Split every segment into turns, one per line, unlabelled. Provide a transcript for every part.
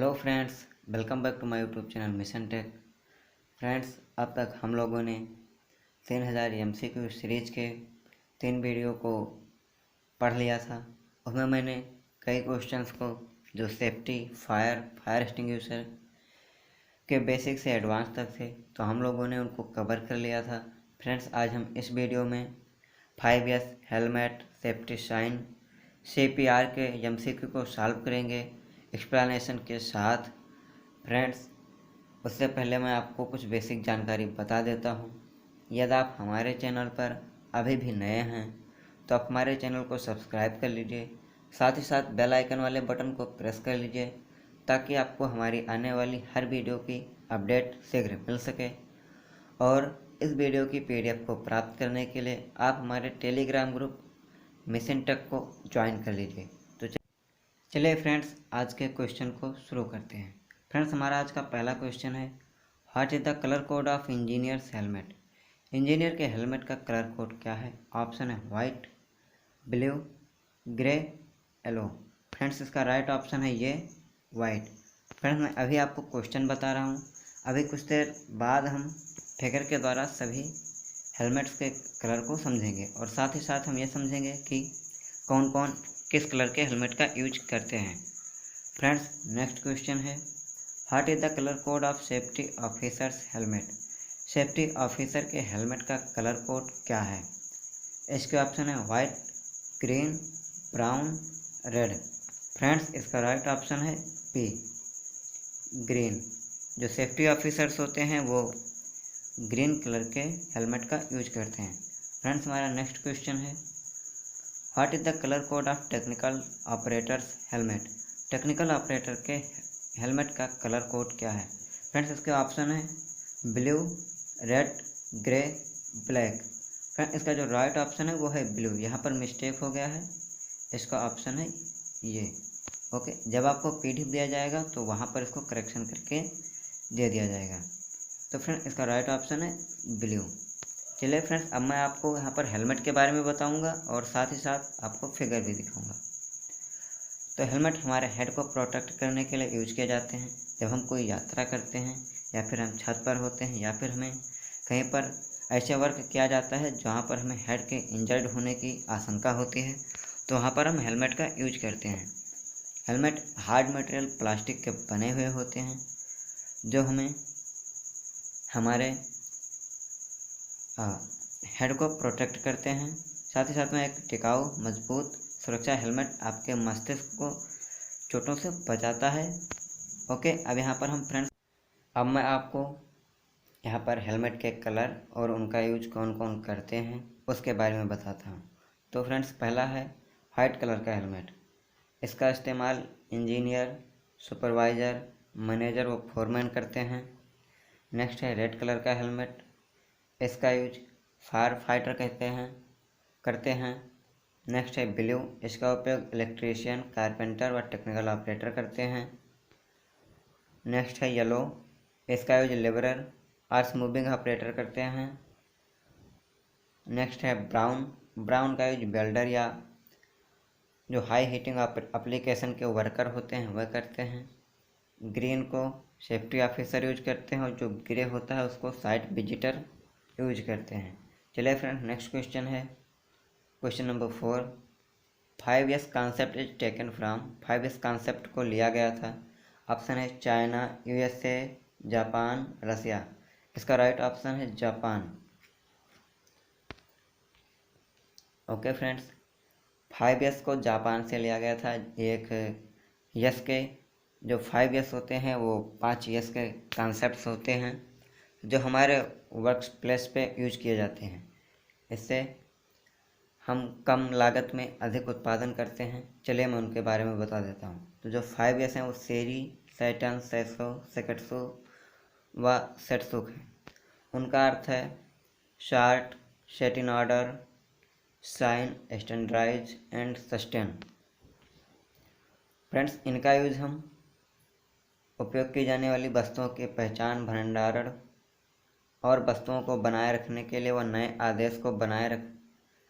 Hello friends, welcome back to my YouTube channel mission tech. Friends, अब तक हम लोगों ने 3000 MCQ सीरीज के 3 वीडियो को पढ़ लिया था। उसमें मैंने कई क्वेश्चंस को जो सेफ्टी, फायर एक्सटिंग्विशर के बेसिक से एडवांस तक थे, तो हम लोगों ने उनको कवर कर लिया था। फ्रेंड्स, आज हम इस वीडियो में 5S helmet safety sign CPR के MCQ को सॉल्व करेंगे एक्सप्लेनेशन के साथ। फ्रेंड्स, उससे पहले मैं आपको कुछ बेसिक जानकारी बता देता हूँ। यदि आप हमारे चैनल पर अभी भी नए हैं तो आप हमारे चैनल को सब्सक्राइब कर लीजिए, साथ ही साथ बेल आइकन वाले बटन को प्रेस कर लीजिए ताकि आपको हमारी आने वाली हर वीडियो की अपडेट शीघ्र मिल सके। और इस वीडियो की PDF को प्राप्त करने के लिए आप हमारे टेलीग्राम ग्रुप मिशन टेक को ज्वाइन कर लीजिए। तो चलिए फ्रेंड्स, आज के क्वेश्चन को शुरू करते हैं। फ्रेंड्स, हमारा आज का पहला क्वेश्चन है, what is the colour code of engineers helmet. Engineer के हेलमेट का कलर कोड क्या है? ऑप्शन है white, blue, grey, yellow. Friends, इसका राइट ऑप्शन है ये वाइट। फ्रेंड्स, मैं अभी आपको क्वेश्चन बता रहा हूँ, अभी कुछ देर बाद हम फिगर के द्वारा सभी हेलमेट्स के कलर को समझेंगे और साथ ही साथ हम ये समझेंगे कि कौन कौन किस कलर के हेलमेट का यूज करते हैं। फ्रेंड्स, नेक्स्ट क्वेश्चन है, what is the colour code of safety officers helmet. Safety officer के हेलमेट का कलर कोड क्या है? इसके ऑप्शन है white, green, brown, red. Friends, इसका राइट ऑप्शन है पी, ग्रीन। जो सेफ्टी ऑफिसर्स होते हैं वो ग्रीन कलर के हेलमेट का यूज करते हैं। फ्रेंड्स, हमारा नेक्स्ट क्वेश्चन है, what is the colour code of technical operators helmet. Technical operator के हेलमेट का कलर कोड क्या है? फ्रेंड्स, इसके ऑप्शन है blue, red, grey, black. Friends, इसका जो राइट ऑप्शन है वो है ब्लू। यहाँ पर मिस्टेक हो गया है, इसका ऑप्शन है ये। ओके, जब आपको PDF दिया जाएगा तो वहाँ पर इसको करेक्शन करके दे दिया जाएगा। तो फ्रेंड्स, इसका राइट ऑप्शन है ब्लू। चलिए फ्रेंड्स, अब मैं आपको यहाँ पर हेलमेट के बारे में बताऊँगा और साथ ही साथ आपको फिगर भी दिखाऊँगा। तो हेलमेट हमारे हेड को प्रोटेक्ट करने के लिए यूज किए जाते हैं। जब हम कोई यात्रा करते हैं या फिर हम छत पर होते हैं या फिर हमें कहीं पर ऐसे वर्क किया जाता है जहाँ पर हमें हेड के इंजर्ड होने की आशंका होती है, तो वहाँ पर हम हेलमेट का यूज करते हैं। हेलमेट हार्ड मटेरियल प्लास्टिक के बने हुए होते हैं जो हमें हमारे हेड को प्रोटेक्ट करते हैं। साथ ही साथ में एक टिकाऊ मजबूत सुरक्षा हेलमेट आपके मस्तिष्क को चोटों से बचाता है। ओके, अब यहाँ पर हम फ्रेंड्स, अब मैं आपको यहाँ पर हेलमेट के कलर और उनका यूज कौन कौन करते हैं उसके बारे में बताता हूँ। तो फ्रेंड्स, पहला है वाइट कलर का हेलमेट। इसका इस्तेमाल इंजीनियर, सुपरवाइज़र, मैनेजर व फोरमैन करते हैं। नेक्स्ट है रेड कलर का हेलमेट। इसका यूज फायर फाइटर करते हैं। नेक्स्ट है ब्लू। इसका उपयोग इलेक्ट्रीशियन, कारपेंटर व टेक्निकल ऑपरेटर करते हैं। नेक्स्ट है येलो। इसका use labourer, earth moving operator करते हैं। नेक्स्ट है ब्राउन। ब्राउन का यूज वेल्डर या जो हाई हीटिंग एप्लीकेशन के वर्कर होते हैं वह करते हैं। ग्रीन को सेफ्टी ऑफिसर यूज करते हैं और जो ग्रे होता है उसको साइट विजिटर यूज करते हैं। चलिए फ्रेंड्स, नेक्स्ट क्वेश्चन है question number 4, 5S concept is taken from. 5S concept को लिया गया था। ऑप्शन है चाइना, USA, जापान, रसिया। इसका राइट ऑप्शन है जापान। ओके फ्रेंड्स, 5S को जापान से लिया गया था। एक यस के जो 5S होते हैं वो 5 यस के कॉन्सेप्ट्स होते हैं जो हमारे वर्क प्लेस पे यूज किए जाते हैं। इससे हम कम लागत में अधिक उत्पादन करते हैं। चलिए मैं उनके बारे में बता देता हूँ। तो जो 5S हैं वो सेरी, सैटर्न, सैसो, सेकट्सो व सेटसुक है। उनका अर्थ है sort, set in order, shine, standardise and sustain. Friends, इनका यूज हम उपयोग की जाने वाली वस्तुओं की पहचान, भंडारण और वस्तुओं को बनाए रखने के लिए व नए आदेश को बनाए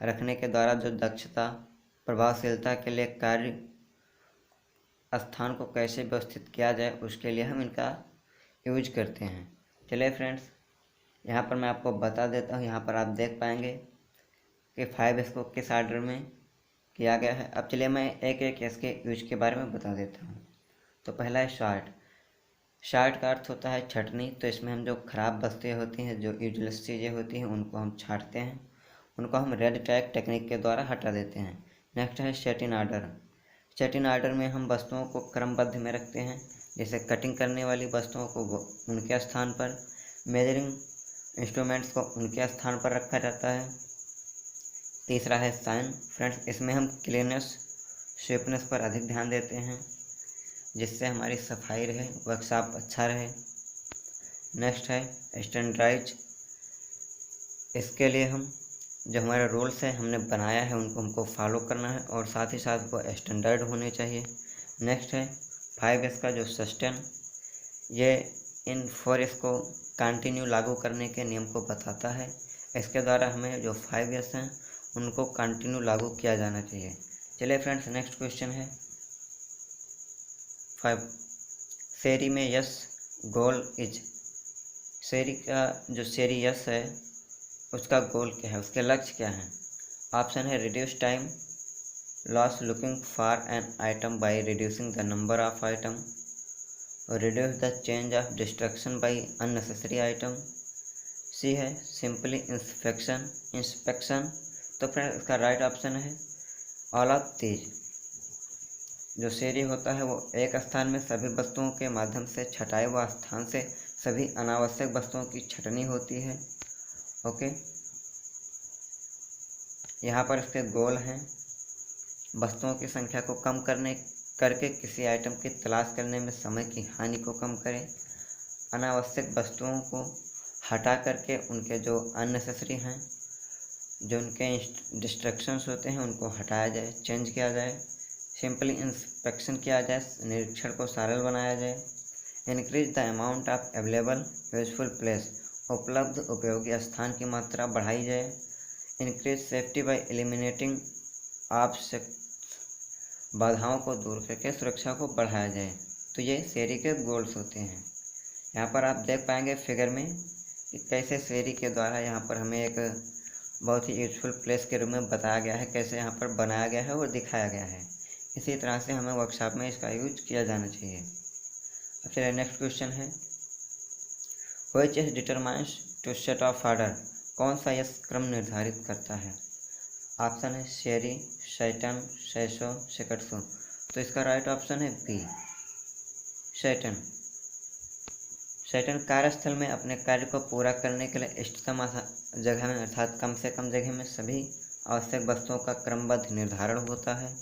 रखने के द्वारा जो दक्षता, प्रभावशीलता के लिए कार्य स्थान को कैसे व्यवस्थित किया जाए उसके लिए हम इनका यूज करते हैं। चलिए फ्रेंड्स, यहाँ पर मैं आपको बता देता हूँ। यहाँ पर आप देख पाएंगे कि 5 इसको किस ऑर्डर में किया गया है। अब चलिए मैं एक एक इसके यूज के बारे में बता देता हूँ। तो पहला है शार्ट। शार्ट का अर्थ होता है छटनी। तो इसमें हम जो खराब वस्तुएं होती हैं, जो यूजलेस चीज़ें होती हैं, उनको हम छांटते हैं, उनको हम रेड टैग टेक्निक के द्वारा हटा देते हैं। नेक्स्ट है set in order. Set in order में हम वस्तुओं को क्रमबद्ध में रखते हैं। जैसे कटिंग करने वाली वस्तुओं को उनके स्थान पर, मेजरिंग इंस्ट्रूमेंट्स को उनके स्थान पर रखा जाता है। तीसरा है साइन। फ्रेंड्स, इसमें हम क्लीननेस, शेपनेस पर अधिक ध्यान देते हैं, जिससे हमारी सफाई रहे, वर्कशॉप अच्छा रहे। नेक्स्ट है स्टैंडर्डाइज। इसके लिए हम जो हमारे रूल्स हैं हमने बनाया है उनको हमको फॉलो करना है और साथ ही साथ वो स्टैंडर्ड होने चाहिए। नेक्स्ट है 5S का जो सस्टेन, ये इन 4S को कंटिन्यू लागू करने के नियम को बताता है। इसके द्वारा हमें जो 5S हैं उनको कंटिन्यू लागू किया जाना चाहिए। चलिए फ्रेंड्स, नेक्स्ट क्वेश्चन है 5। शेरी में यस गोल इज। शेरी का जो शेरी यस है उसका गोल क्या है, उसके लक्ष्य क्या है? ऑप्शन है reduce time loss looking for an item by reducing the number of item, reduce the change of distraction by unnecessary item. C है सिंपली इंस्पेक्शन। तो फ्रेंड इसका राइट ऑप्शन है ऑल ऑफ दीज। जो शेरी होता है वो एक स्थान में सभी वस्तुओं के माध्यम से छटाए हुए स्थान से सभी अनावश्यक वस्तुओं की छटनी होती है। ओके, यहाँ पर इसके गोल हैं वस्तुओं की संख्या को कम करके किसी आइटम की तलाश करने में समय की हानि को कम करें, अनावश्यक वस्तुओं को हटा करके उनके जो अननेसेसरी हैं, जो उनके डिस्ट्रक्शंस होते हैं उनको हटाया जाए, चेंज किया जाए, सिंपली इंस्पेक्शन किया जाए, निरीक्षण को सरल बनाया जाए, increase the amount of available useful place, उपलब्ध उपयोगी स्थान की मात्रा बढ़ाई जाए, increase safety bye eliminating obstacles, बाधाओं को दूर करके सुरक्षा को बढ़ाया जाए। तो ये शेरी के गोल्स होते हैं। यहाँ पर आप देख पाएंगे फिगर में कि कैसे शेरी के द्वारा यहाँ पर हमें एक बहुत ही यूजफुल प्लेस के रूप में बताया गया है, कैसे यहाँ पर बनाया गया है और दिखाया गया है। इसी तरह से हमें वर्कशॉप में इसका यूज किया जाना चाहिए। अब चलिए नेक्स्ट क्वेश्चन है which is determines to set of order. कौन सा यह क्रम निर्धारित करता है? ऑप्शन है शेरी, सैटन, सैसो, शिकत्सु। तो इसका राइट ऑप्शन है बी, सैटन। सैटन कार्यस्थल में अपने कार्य को पूरा करने के लिए इष्टतम जगह में अर्थात कम से कम जगह में सभी आवश्यक वस्तुओं का क्रमबद्ध निर्धारण होता है।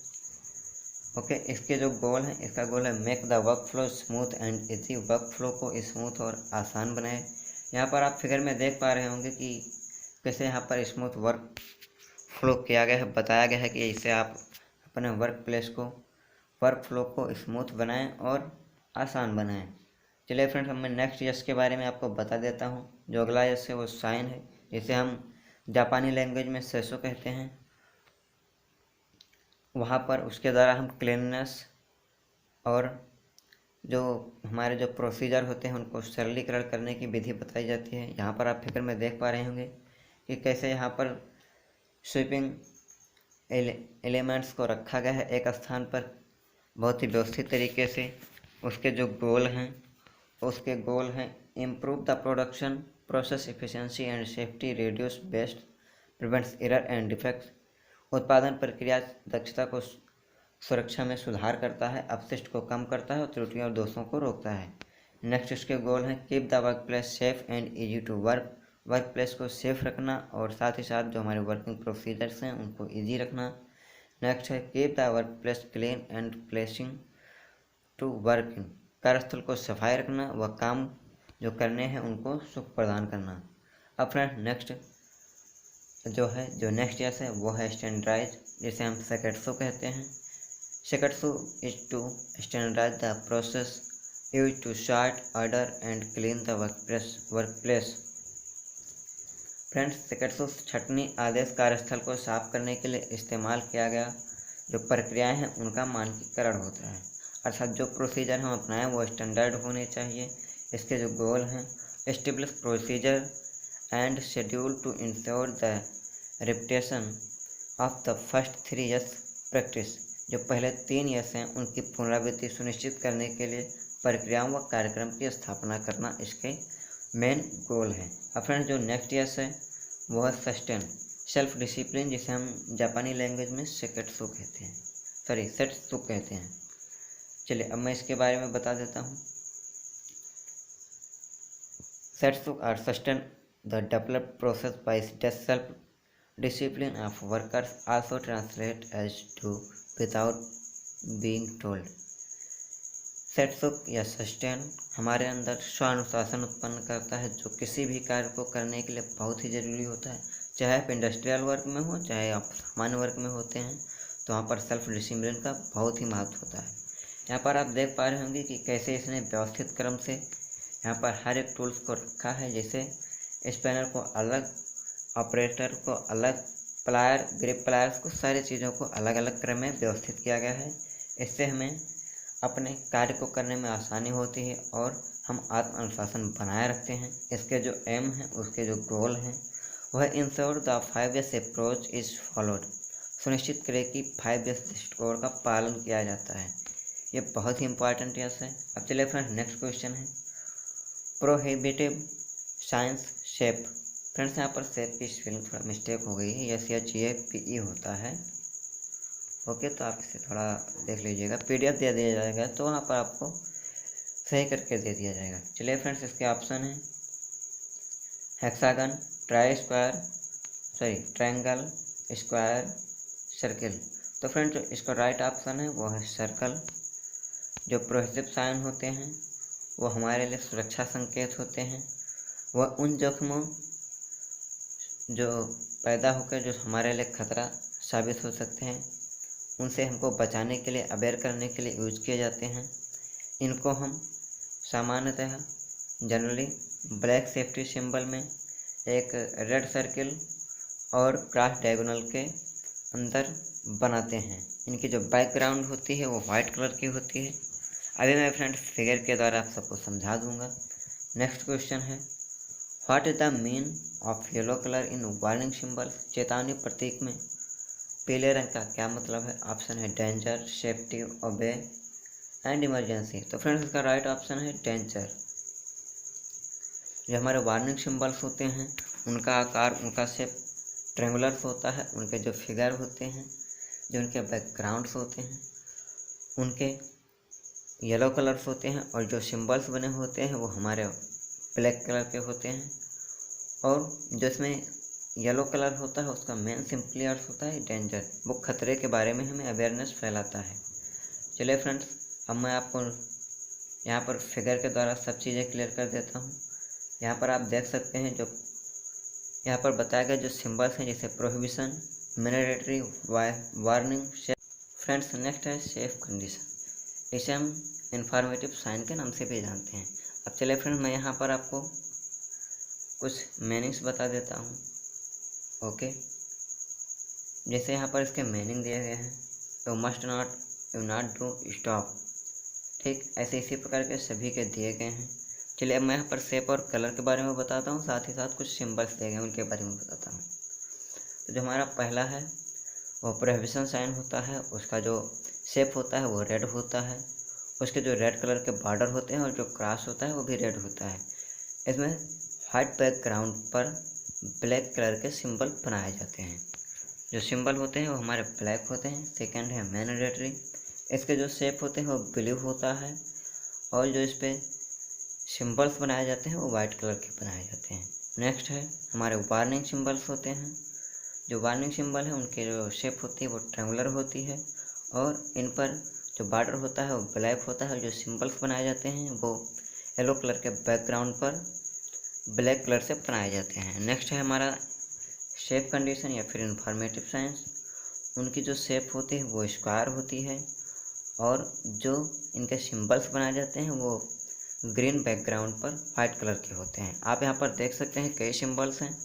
ओके, इसके जो गोल हैं, इसका गोल है make the work flow smooth and easy. Work flow को स्मूथ और आसान बनाए। यहाँ पर आप फिगर में देख पा रहे होंगे कि कैसे यहाँ पर स्मूथ वर्क फ्लो किया गया है, बताया गया है कि इससे आप अपने वर्क फ्लो को स्मूथ बनाएं और आसान बनाएं। चलिए फ्रेंड्स, मैं नेक्स्ट यस के बारे में आपको बता देता हूँ। जो अगला यस है वो साइन है, जिसे हम जापानी लैंग्वेज में सेसो कहते हैं। वहाँ पर उसके द्वारा हम क्लीननेस और जो हमारे जो प्रोसीजर होते हैं उनको सरलीकरण करने की विधि बताई जाती है। यहाँ पर आप फिगर में देख पा रहे होंगे कि कैसे यहाँ पर स्वीपिंग एलिमेंट्स को रखा गया है एक स्थान पर बहुत ही व्यवस्थित तरीके से। उसके जो गोल हैं improve the production process efficiency and safety, reduce waste, prevents error and defects. उत्पादन प्रक्रिया दक्षता को सुरक्षा में सुधार करता है, अपशिष्ट को कम करता है और त्रुटियों और दोषों को रोकता है। नेक्स्ट इसके गोल हैं keep the work place safe and easy to work. Workplace को सेफ रखना और साथ ही साथ जो हमारे वर्किंग प्रोसीजर्स हैं उनको इजी रखना। नेक्स्ट है keep the work place clean and placing to work in. कार्यस्थल को सफाई रखना व काम जो करने हैं उनको सुख प्रदान करना। अब फ्रेंड नेक्स्ट जो नेक्स्ट यस है वो है स्टैंडर्डाइज, जिसे हम शिकत्सु कहते हैं। Seiketsu is to standardise the process use to sort, order and clean the work place. Friends, seiketsu छटनी आदेश कार्यस्थल को साफ करने के लिए इस्तेमाल किया गया जो प्रक्रियाएं हैं उनका मानकीकरण होता है। अर्थात जो प्रोसीजर हम अपनाएं वो स्टैंडर्ड होने चाहिए। इसके जो गोल हैं, establish procedure and schedule to ensure the reputation of the first 3 years practice. जो पहले 3 years हैं उनकी पुनरावृत्ति सुनिश्चित करने के लिए प्रक्रियाओं व कार्यक्रम की स्थापना करना इसके मेन गोल है। अब फ्रेंड्स जो नेक्स्ट ईयर्स है वो है सस्टेन सेल्फ डिसिप्लिन, जिसे हम जापानी लैंग्वेज में सेकेट्सु कहते हैं, सेट्सु कहते हैं। चलिए अब मैं इसके बारे में बता देता हूँ। सेट्सु or sustain the develop process by self discipline of workers, also translate as to without being told. सेट्सुक या सस्टेन हमारे अंदर स्वानुशासन उत्पन्न करता है, जो किसी भी कार्य को करने के लिए बहुत ही ज़रूरी होता है। चाहे आप इंडस्ट्रियल वर्क में हो, चाहे आप सामान्य वर्क में होते हैं, तो वहाँ पर सेल्फ डिसिप्लिन का बहुत ही महत्व होता है। यहाँ पर आप देख पा रहे होंगे कि कैसे इसने व्यवस्थित क्रम से यहाँ पर हर एक टूल्स को रखा है। जैसे स्पैनर को अलग, ऑपरेटर को अलग, प्लायर, ग्रिप प्लायर्स को, सारी चीज़ों को अलग अलग क्रम में व्यवस्थित किया गया है। इससे हमें अपने कार्य को करने में आसानी होती है और हम आत्म अनुशासन बनाए रखते हैं। इसके जो एम हैं, उसके जो गोल हैं, वह ensure the 5 years approach is followed, सुनिश्चित करें कि 5 years दृष्टिकोण का पालन किया जाता है। ये बहुत ही इंपॉर्टेंट यस है। अब चलिए फ्रेंड्स नेक्स्ट क्वेश्चन है प्रोहिबिटिव साइंस शेप। फ्रेंड्स यहाँ पर शेप की स्पेलिंग थोड़ा मिस्टेक हो गई है, SHAPE होता है। ओके, तो आप इसे थोड़ा देख लीजिएगा, PDF दे दिया जाएगा तो वहाँ पर आपको सही करके दे दिया जाएगा। चलिए फ्रेंड्स इसके ऑप्शन है हेक्सागन, ट्रायंगल, स्क्वायर, सर्किल। तो फ्रेंड्स जो इसका राइट ऑप्शन है वो है सर्कल। जो प्रोहिबिटिव साइन होते हैं वो हमारे लिए सुरक्षा संकेत होते हैं। वह उन जोखिमों जो पैदा होकर जो हमारे लिए खतरा साबित हो सकते हैं, उनसे हमको बचाने के लिए, अवेयर करने के लिए यूज किए जाते हैं। इनको हम सामान्यतः जनरली ब्लैक सेफ्टी सिंबल में एक रेड सर्किल और क्रॉस डायगोनल के अंदर बनाते हैं। इनकी जो बैकग्राउंड होती है वो वाइट कलर की होती है। अभी मैं फ्रेंड्स फिगर के द्वारा आप सबको समझा दूंगा। नेक्स्ट क्वेश्चन है what is the mean of yellow colour in warning symbol. चेतावनी प्रतीक में पीले रंग का क्या मतलब है। ऑप्शन है डेंजर, सेफ्टी, ओबे एंड इमरजेंसी। तो फ्रेंड्स इसका राइट ऑप्शन है डेंजर। जो हमारे वार्निंग सिंबल्स होते हैं उनका आकार, उनका शेप ट्रेंगुलर होता है। उनके जो फिगर होते हैं, जो उनके बैकग्राउंड्स होते हैं, उनके येलो कलर्स होते हैं। और जो सिंबल्स बने होते हैं वो हमारे ब्लैक कलर के होते हैं। और जो इसमें येलो कलर होता है उसका मेन सिंपली अर्थ होता है डेंजर। वो खतरे के बारे में हमें अवेयरनेस फैलाता है। चलिए फ्रेंड्स अब मैं आपको यहाँ पर फिगर के द्वारा सब चीज़ें क्लियर कर देता हूँ। यहाँ पर आप देख सकते हैं जो यहाँ पर बताया गया जो सिंबल्स हैं, जैसे prohibition, mandatory, warning, safe. Friends next है सेफ कंडीशन। इसे हम इंफॉर्मेटिव साइन के नाम से भी जानते हैं। अब चलिए फ्रेंड्स मैं यहाँ पर आपको कुछ मीनिंग्स बता देता हूँ। ओके, जैसे यहाँ पर इसके मीनिंग दिए गए हैं तो must not, you not do, stop. ठीक, ऐसे इसी प्रकार के सभी के दिए गए हैं। चलिए अब मैं यहाँ पर शेप और कलर के बारे में बताता हूँ, साथ ही साथ कुछ सिंबल्स दिए गए उनके बारे में बताता हूँ। तो जो हमारा पहला है वो प्रोहिबिशन साइन होता है। उसका जो शेप होता है वो रेड होता है। उसके जो रेड कलर के बॉर्डर होते हैं और जो क्रॉस होता है वो भी रेड होता है। इसमें वाइट बैकग्राउंड पर ब्लैक कलर के सिंबल बनाए जाते हैं। जो सिंबल होते हैं वो हमारे ब्लैक होते हैं। सेकंड है मैंडेटरी। इसके जो शेप होते हैं वो ब्लू होता है और जो इस पर सिंबल्स बनाए जाते हैं वो वाइट कलर के बनाए जाते हैं। नेक्स्ट है हमारे वार्निंग सिंबल्स होते हैं। जो वार्निंग सिंबल है उनके जो शेप होती है वो ट्रायंगुलर होती है और इन पर जो बॉर्डर होता है वो ब्लैक होता है और जो सिंबल्स बनाए जाते हैं वो येलो कलर के बैकग्राउंड पर ब्लैक कलर से बनाए जाते हैं। नेक्स्ट है हमारा शेप कंडीशन या फिर इंफॉर्मेटिव साइंस। उनकी जो शेप होती है वो स्क्वायर होती है और जो इनके सिंबल्स बनाए जाते हैं वो ग्रीन बैकग्राउंड पर वाइट कलर के होते हैं। आप यहाँ पर देख सकते हैं कई सिंबल्स हैं।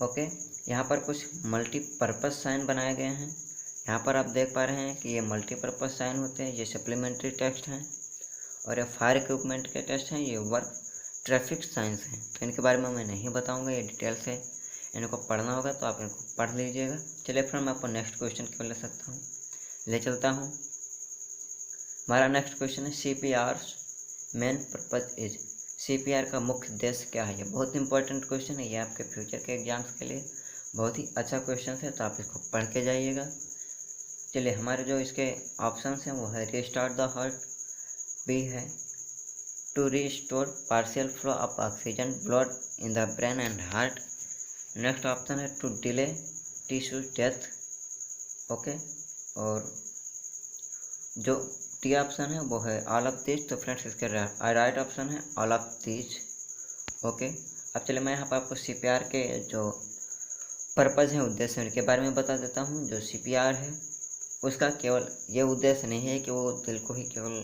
ओके, यहाँ पर कुछ मल्टीपर्पज़ साइन बनाए गए हैं। यहाँ पर आप देख पा रहे हैं कि ये मल्टीपर्पज़ साइन होते हैं, ये सप्लीमेंट्री टेस्ट हैं, और ये फायर इक्विपमेंट के टेस्ट हैं, ये वर्क ट्रैफिक साइंस हैं। तो इनके बारे में मैं नहीं बताऊंगा, ये डिटेल से इनको पढ़ना होगा तो आप इनको पढ़ लीजिएगा। चलिए फ्रेंड, मैं आपको नेक्स्ट क्वेश्चन क्यों ले चलता हूँ। हमारा नेक्स्ट क्वेश्चन है CPR main purpose is. CPR का मुख्य उद्देश्य क्या है? ये बहुत इंपॉर्टेंट क्वेश्चन है, ये आपके फ्यूचर के एग्जाम्स के लिए बहुत ही अच्छा क्वेश्चन है, तो आप इसको पढ़ के जाइएगा। चलिए, हमारे जो इसके ऑप्शंस हैं वो है रिस्टार्ट द हार्ट, बी है to restore partial flow of oxygen blood in the brain and heart, next option है to delay tissue death, okay, और जो टी ऑप्शन है वो है ऑल ऑफ दिस। तो फ्रेंड्स, इसके राइट ऑप्शन है ऑल ऑफ दिस, ओके। अब चलिए, मैं यहाँ पर आपको CPR के जो पर्पज़ हैं, उद्देश्य उनके बारे में बता देता हूँ। जो CPR है उसका केवल ये उद्देश्य नहीं है कि वो दिल को ही केवल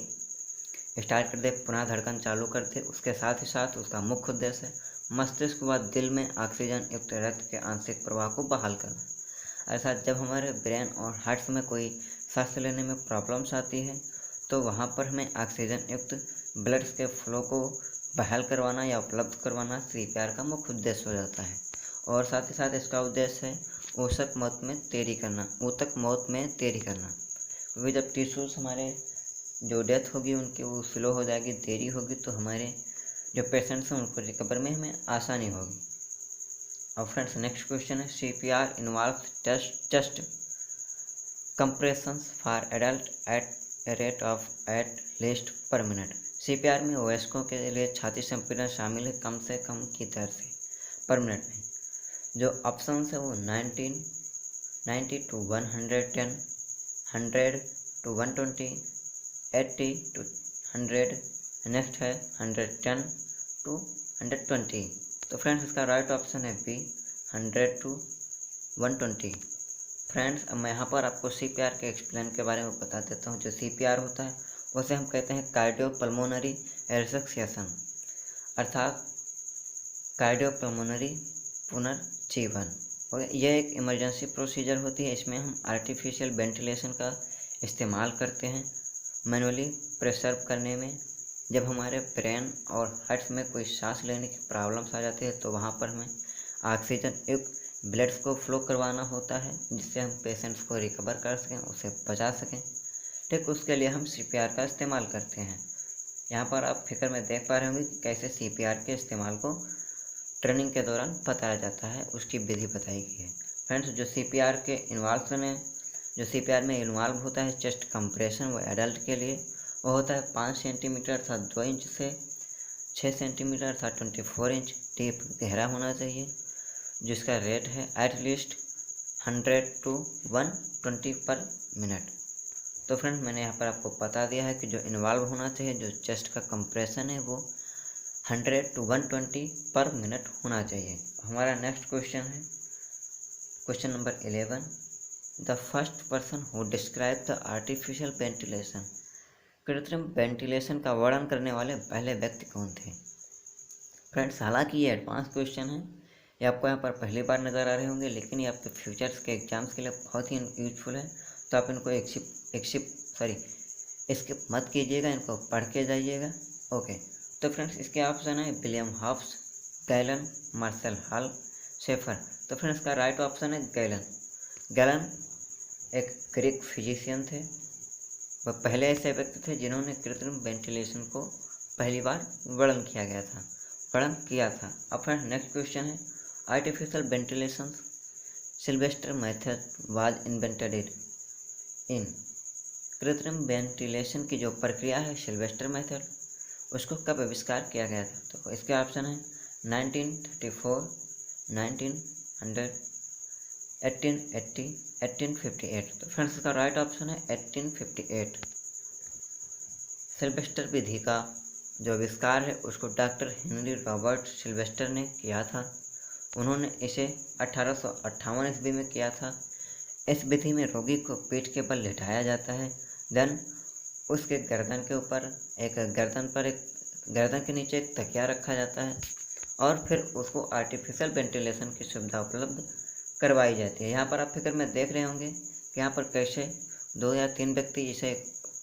स्टार्ट कर दे, पुनः धड़कन चालू कर दे, उसके साथ ही साथ उसका मुख्य उद्देश्य है मस्तिष्क व दिल में ऑक्सीजन युक्त रक्त के आंशिक प्रवाह को बहाल करना। अर्थात जब हमारे ब्रेन और हार्ट में कोई सांस लेने में प्रॉब्लम्स आती है तो वहाँ पर हमें ऑक्सीजन युक्त ब्लड के फ्लो को बहाल करवाना या उपलब्ध करवाना CPR का मुख्य उद्देश्य हो जाता है। और साथ ही साथ इसका उद्देश्य है ऊतक मौत में देरी करना, क्योंकि जब टिश्यूज़ हमारे जो डेथ होगी उनकी वो स्लो हो जाएगी, देरी होगी, तो हमारे जो पेशेंट्स हैं उनको रिकवर में हमें आसानी होगी। और फ्रेंड्स, नेक्स्ट क्वेश्चन है CPR involve chest compressions for adult at a rate of at least per minute. CPR में वयस्कों के लिए छाती संपीड़न शामिल है, कम से कम की दर से पर मिनट में। जो ऑप्शन है वो 90 to 110, 100 to 120, 80 to 100, नेक्स्ट है 110 to 120। तो फ्रेंड्स, इसका राइट ऑप्शन है बी 100 to 120। फ्रेंड्स, अब मैं यहाँ पर आपको CPR के एक्सप्लेन के बारे में बता देता हूँ। जो CPR होता है उसे हम कहते हैं कार्डियोपल्मोनरी रिसक्सिएशन, अर्थात कार्डियोपल्मोनरी पुनर्जीवन। यह एक इमरजेंसी प्रोसीजर होती है। इसमें हम आर्टिफिशियल वेंटिलेशन का इस्तेमाल करते हैं मैनुअली प्रिजर्व करने में। जब हमारे ब्रेन और हार्ट में कोई सांस लेने की प्रॉब्लम्स आ जाती है तो वहाँ पर हमें ऑक्सीजन युक्त ब्लड को फ्लो करवाना होता है, जिससे हम पेशेंट्स को रिकवर कर सकें, उसे बचा सकें। ठीक उसके लिए हम CPR का इस्तेमाल करते हैं। यहाँ पर आप फिगर में देख पा रहे होंगे कि कैसे CPR के इस्तेमाल को ट्रेनिंग के दौरान बताया जाता है, उसकी विधि बताई गई है। फ्रेंड्स, जो CPR में इन्वॉल्व होता है चेस्ट कंप्रेशन, वो एडल्ट के लिए वो होता है 5 सेंटीमीटर अर्थात 2 इंच से 6 सेंटीमीटर अर्थात 24 इंच डीप गहरा होना चाहिए, जिसका रेट है एटलीस्ट 100 to 120 पर मिनट। तो फ्रेंड्स, मैंने यहाँ पर आपको बता दिया है कि जो इन्वॉल्व होना चाहिए, जो चेस्ट का कंप्रेशन है वो 100 to 120 पर मिनट होना चाहिए। हमारा नेक्स्ट क्वेश्चन है question number 11, the first person who describe the artificial ventilation. कृत्रिम वेंटिलेशन का वर्णन करने वाले पहले व्यक्ति कौन थे? फ्रेंड्स, हालांकि ये एडवांस क्वेश्चन है, ये आपको यहाँ पर पहली बार नज़र आ रहे होंगे, लेकिन ये आपके फ्यूचर्स के एग्जाम्स के लिए बहुत ही यूजफुल है। तो आप इनको स्किप मत कीजिएगा, इनको पढ़ के जाइएगा, ओके। तो फ्रेंड्स, इसके ऑप्शन है William Hobbes, Galen, Marshall Hall, Schafer. तो फ्रेंड्स, का राइट ऑप्शन है गैलन। गैलन एक ग्रीक फिजिशियन थे, वह पहले ऐसे व्यक्ति थे जिन्होंने कृत्रिम वेंटिलेशन को पहली बार वर्णन किया था। अब फ्रेंड्स, नेक्स्ट क्वेश्चन है artificial ventilation Sylvester method was invented in. कृत्रिम वेंटिलेशन की जो प्रक्रिया है सिल्वेस्टर मेथड, उसको कब आविष्कार किया गया था? तो इसके ऑप्शन है 1934, 1900, 1880, 1858। तो फ्रेंड्स, इसका राइट ऑप्शन है 1858। सिल्वेस्टर विधि का जो आविष्कार है उसको डॉक्टर हेनरी रॉबर्ट सिल्वेस्टर ने किया था। उन्होंने इसे 1858 ईस्वी में किया था। इस विधि में रोगी को पीठ के बल लेटाया जाता है, देन उसके गर्दन के नीचे एक तकिया रखा जाता है और फिर उसको आर्टिफिशियल वेंटिलेशन की सुविधा उपलब्ध करवाई जाती है। यहाँ पर आप फिगर में देख रहे होंगे कि यहाँ पर कैसे 2 या 3 व्यक्ति इसे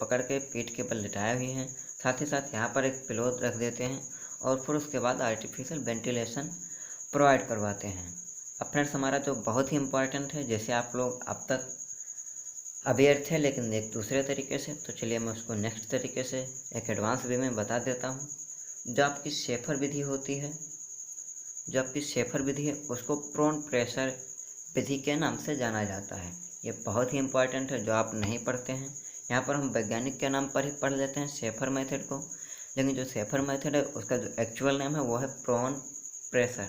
पकड़ के पीठ के बल लिटाए हुए हैं। साथ ही साथ यहाँ पर एक पिलो रख देते हैं और फिर उसके बाद आर्टिफिशियल वेंटिलेशन प्रोवाइड करवाते हैं। अब फ्रेंड्स हमारा जो बहुत ही इम्पोर्टेंट है, जैसे आप लोग अब तक अवेयर थे लेकिन एक दूसरे तरीके से, तो चलिए मैं उसको नेक्स्ट तरीके से एक एडवांस वे में बता देता हूँ। जो आपकी शेफर विधि है उसको प्रोन प्रेशर विधि के नाम से जाना जाता है। ये बहुत ही इम्पोर्टेंट है, जो आप नहीं पढ़ते हैं। यहाँ पर हम वैज्ञानिक के नाम पर ही पढ़ लेते हैं शेफर मेथड को, लेकिन जो शेफर मेथड है उसका जो एक्चुअल नेम है वो है प्रोन प्रेशर,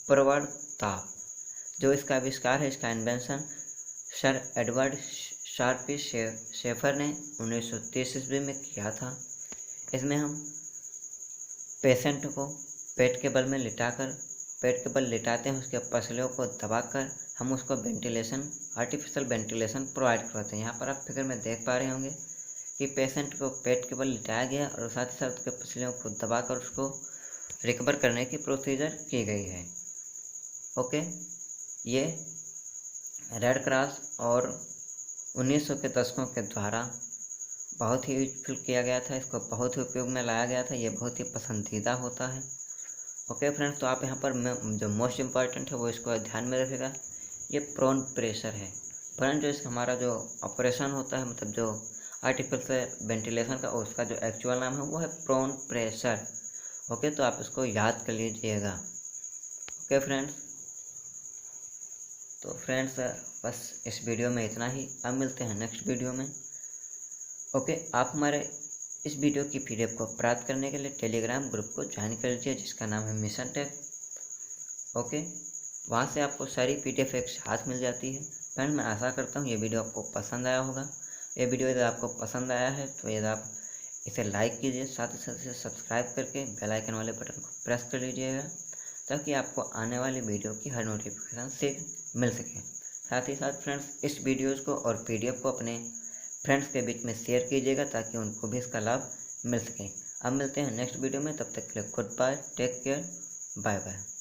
प्रवण ताप। जो इसका आविष्कार है, इसका invention sir Edward Sharpey Schafer ने 1930 ईस्वी में किया था। इसमें हम पेशेंट को पेट के बल लिटाते हैं, उसके पसलियों को दबाकर हम उसको आर्टिफिशियल वेंटिलेशन प्रोवाइड करवाते हैं। यहाँ पर आप फिगर में देख पा रहे होंगे कि पेशेंट को पेट के बल लिटाया गया और साथ ही साथ उसके पसलियों को दबाकर उसको रिकवर करने की प्रोसीजर की गई है। ओके, ये रेड क्रॉस और 1900 के दशकों के द्वारा बहुत ही यूजफुल किया गया था। इसको बहुत ही उपयोग में लाया गया था। ये बहुत ही पसंदीदा होता है। ओके फ्रेंड्स, तो आप यहाँ पर जो मोस्ट इम्पॉर्टेंट है वो इसको ध्यान में रखिएगा। ये प्रोन प्रेशर है फ्रेंड। जो हमारा जो ऑपरेशन होता है, मतलब जो आर्टिफिशियल वेंटिलेशन का, उसका जो एक्चुअल नाम है वो है प्रोन प्रेशर। ओके, तो आप इसको याद कर लीजिएगा। ओके फ्रेंड्स, तो फ्रेंड्स बस इस वीडियो में इतना ही। अब मिलते हैं नेक्स्ट वीडियो में। ओके, आप हमारे इस वीडियो की PDF को प्राप्त करने के लिए टेलीग्राम ग्रुप को ज्वाइन कर लीजिए, जिसका नाम है मिशन टेक। ओके, वहाँ से आपको सारी PDF एक साथ मिल जाती है। फ्रेंड, मैं आशा करता हूँ ये वीडियो आपको पसंद आया होगा। ये वीडियो यदि आपको पसंद आया है तो यदि आप इसे लाइक कीजिए, साथ ही साथ इसे सब्सक्राइब करके बेल आइकन वाले बटन को प्रेस कर लीजिएगा, ताकि आपको आने वाली वीडियो की हर नोटिफिकेशन से मिल सके। साथ ही साथ फ्रेंड्स, इस वीडियोज़ को और PDF को अपने फ्रेंड्स के बीच में शेयर कीजिएगा, ताकि उनको भी इसका लाभ मिल सके। अब मिलते हैं नेक्स्ट वीडियो में, तब तक के लिए goodbye, take care, bye bye.